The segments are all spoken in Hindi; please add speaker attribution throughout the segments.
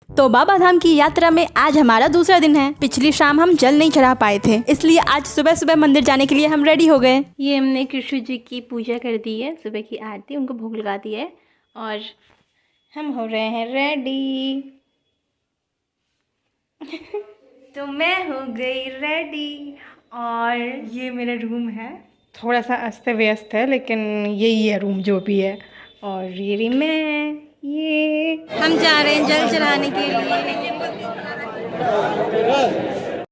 Speaker 1: तो बाबा धाम की यात्रा में आज हमारा दूसरा दिन है। पिछली शाम हम जल नहीं चढ़ा पाए थे, इसलिए आज सुबह सुबह मंदिर जाने के लिए हम रेडी हो गए।
Speaker 2: ये हमने कृष्ण जी की पूजा कर दी है, सुबह की आरती, उनको भोग लगा दी है और हम हो रहे हैं रेडी। तो मैं हो गई रेडी और ये मेरा रूम है, थोड़ा सा अस्त व्यस्त है लेकिन यही है रूम जो भी है। और ये रही मैं, ये हम जा रहे हैं जल चढ़ाने के लिए।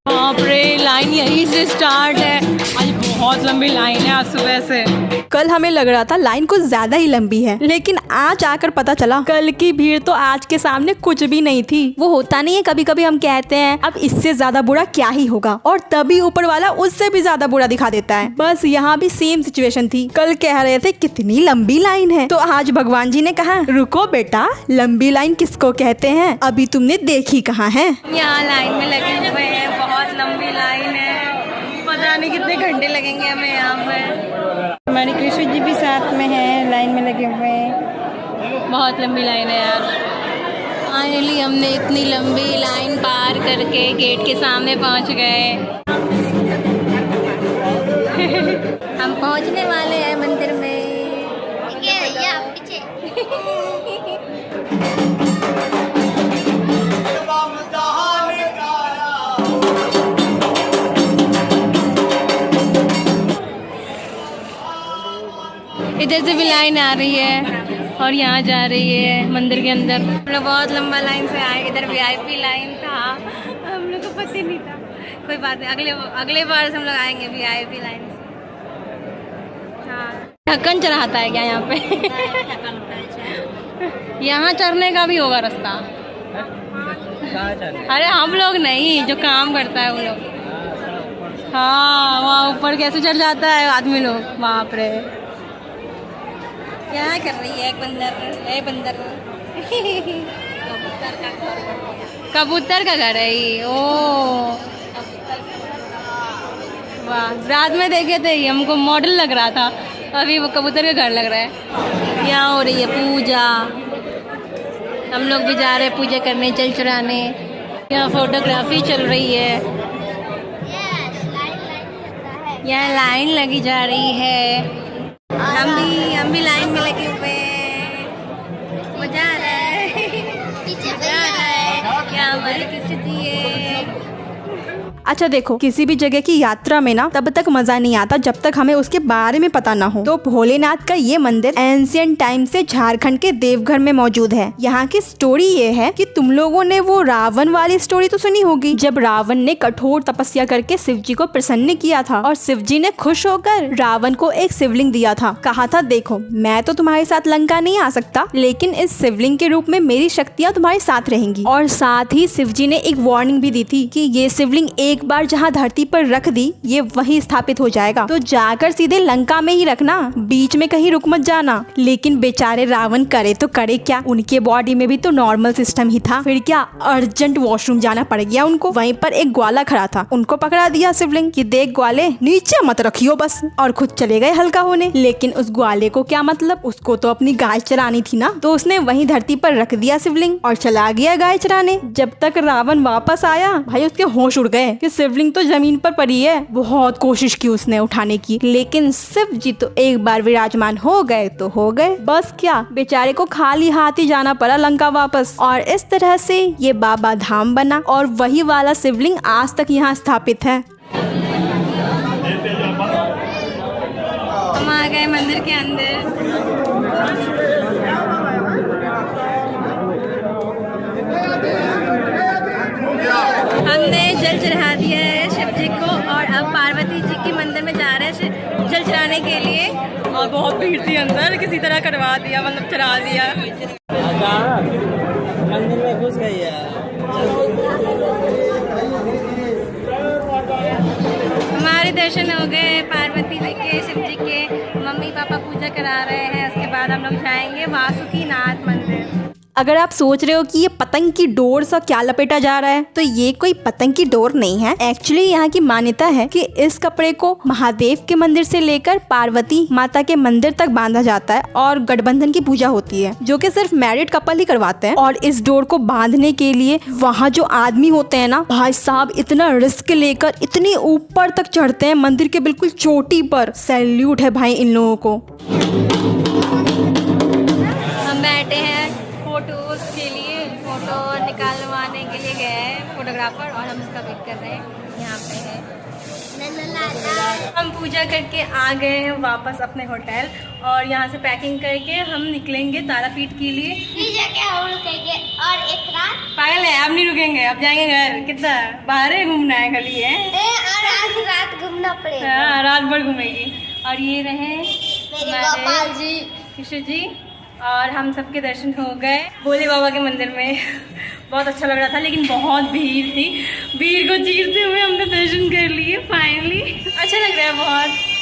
Speaker 2: बाप रे, लाइन यहीं से स्टार्ट है। आज बहुत लंबी लाइन है आज सुबह से।
Speaker 1: कल हमें लग रहा था लाइन कुछ ज्यादा ही लंबी है, लेकिन आज आकर पता चला कल की भीड़ तो आज के सामने कुछ भी नहीं थी। वो होता नहीं है, कभी कभी हम कहते हैं अब इससे ज्यादा बुरा क्या ही होगा, और तभी ऊपर वाला उससे भी ज्यादा बुरा दिखा देता है। बस यहाँ भी सेम सिचुएशन थी। कल कह रहे थे कितनी लंबी लाइन है, तो आज भगवान जी ने कहा रुको बेटा, लंबी लाइन किसको कहते हैं, अभी तुमने देखी कहाँ है।
Speaker 2: यहाँ लाइन में लगे हुए हैं, बहुत लंबी लाइन है, पता नहीं कितने घंटे लगेंगे हमें यहाँ पर। हमारे कृष्ण जी भी साथ में हैं, लाइन में लगे हुए हैं। बहुत लंबी लाइन है यार। फाइनली हमने इतनी लंबी लाइन पार करके गेट के सामने पहुँच गए। हम पहुँचने वाले हैं मंदिर में। ये पीछे। इधर से भी लाइन आ रही है और यहाँ जा रही है मंदिर के अंदर। हम लोग बहुत लंबा लाइन से आए, इधर वीआईपी लाइन था, हम लोग को पता ही नहीं था। कोई बात नहीं, अगले बार से हम लोग आएंगे वीआईपी लाइन से। हाँ, ढक्कन चढ़ाता है क्या यहाँ पे? यहाँ चढ़ने का भी होगा रास्ता। अरे हम लोग नहीं, जो काम करता है वो लोग। हाँ, वहाँ ऊपर कैसे चढ़ जाता है आदमी लोग, बाप रे। क्या कर रही है एक बंदर, ए बंदर। कबूतर का घर है ये। ओ वाह, रात में देखे थे ये, हमको मॉडल लग रहा था, अभी वो कबूतर का घर लग रहा है। यहाँ हो रही है पूजा, हम लोग भी जा रहे हैं पूजा करने, जल चढ़ाने। यहाँ फोटोग्राफी चल रही है, यहाँ लाइन लगी जा रही है। हम भी लाइन में लगे हुए हैं, मजा आ रहा है, मजा आ रहा है। क्या हमारी कृष्ण जी है।
Speaker 1: अच्छा देखो, किसी भी जगह की यात्रा में ना तब तक मजा नहीं आता जब तक हमें उसके बारे में पता ना हो। तो भोलेनाथ का ये मंदिर एंशिएंट टाइम से झारखंड के देवघर में मौजूद है। यहाँ की स्टोरी ये है कि तुम लोगों ने वो रावण वाली स्टोरी तो सुनी होगी, जब रावण ने कठोर तपस्या करके शिव जी को प्रसन्न किया था और शिव जी ने खुश होकर रावण को एक शिवलिंग दिया था। कहा था देखो, मैं तो तुम्हारे साथ लंका नहीं आ सकता, लेकिन इस शिवलिंग के रूप में मेरी शक्तियाँ तुम्हारे साथ रहेंगी। और साथ ही शिव जी ने एक वार्निंग भी दी थी कि ये शिवलिंग एक बार जहाँ धरती पर रख दी, ये वही स्थापित हो जाएगा, तो जाकर सीधे लंका में ही रखना, बीच में कहीं रुक मत जाना। लेकिन बेचारे रावण करे तो करे क्या, उनके बॉडी में भी तो नॉर्मल सिस्टम ही था। फिर क्या, अर्जेंट वॉशरूम जाना पड़ गया उनको। वहीं पर एक ग्वाला खड़ा था, उनको पकड़ा दिया शिवलिंग कि देख ग्वाले, नीचे मत रखियो बस, और खुद चले गए हल्का होने। लेकिन उस ग्वाले को क्या मतलब, उसको तो अपनी गाय चरानी थी ना, तो उसने वहीं धरती पर रख दिया शिवलिंग और चला गया गाय चराने। जब तक रावण वापस आया, भाई उसके होश उड़ गए कि शिवलिंग तो जमीन पर पड़ी है। बहुत कोशिश की उसने उठाने की, लेकिन शिव जी तो एक बार विराजमान हो गए तो हो गए, बस क्या, बेचारे को खाली हाथ ही जाना पड़ा लंका वापस। और इस तरह से ये बाबा धाम बना और वही वाला शिवलिंग आज तक यहाँ स्थापित है। हम आ गए मंदिर के अंदर। हमने जल चढ़ा दिया है शिव जी को और अब पार्वती जी के मंदिर में जा रहे हैं जल चढ़ाने के लिए। और बहुत भीड़ थी अंदर, किसी तरह करवा दिया, मतलब चढ़ा दिया।
Speaker 3: मंदिर में घुस गई है।
Speaker 2: हमारे दर्शन हो गए पार्वती जी के, शिव जी के। मम्मी पापा पूजा करा रहे हैं, उसके बाद हम लोग जाएंगे वासुकी नाथ मंदिर।
Speaker 1: अगर आप सोच रहे हो कि ये पतंग की डोर सा क्या लपेटा जा रहा है, तो ये कोई पतंग की डोर नहीं है। एक्चुअली यहाँ की मान्यता है कि इस कपड़े को महादेव के मंदिर से लेकर पार्वती माता के मंदिर तक बांधा जाता है और गठबंधन की पूजा होती है, जो कि सिर्फ मैरिड कपल ही करवाते हैं। और इस डोर को बांधने के लिए वहाँ जो आदमी होते हैं ना, भाई साहब इतना रिस्क लेकर इतनी ऊपर तक चढ़ते हैं, मंदिर के बिल्कुल चोटी पर। सैल्यूट है भाई इन लोगों को।
Speaker 2: हम बैठे हैं फोटोज के लिए, फोटो निकालवाने के लिए गए हैं फोटोग्राफर, और हम इसका वेट कर रहे हैं। यहाँ पे है, हम पूजा करके आ गए हैं वापस अपने होटल, और यहाँ से पैकिंग करके हम निकलेंगे तारापीठ के लिए।
Speaker 3: हम रुकेंगे और एक रात
Speaker 2: पागल है, अब नहीं रुकेंगे, अब जाएंगे घर। कितना बाहर ही घूमना है खाली है,
Speaker 3: और आज रात घूमना पड़ेगा।
Speaker 2: हाँ रात भर घूमेगी। और ये रहे
Speaker 3: मेरे गोपाल जी,
Speaker 2: कृष्ण जी, और हम सबके दर्शन हो गए भोले बाबा के मंदिर में। बहुत अच्छा लग रहा था, लेकिन बहुत भीड़ थी। भीड़ को चीरते हुए हमने दर्शन कर लिए फाइनली। अच्छा लग रहा है बहुत।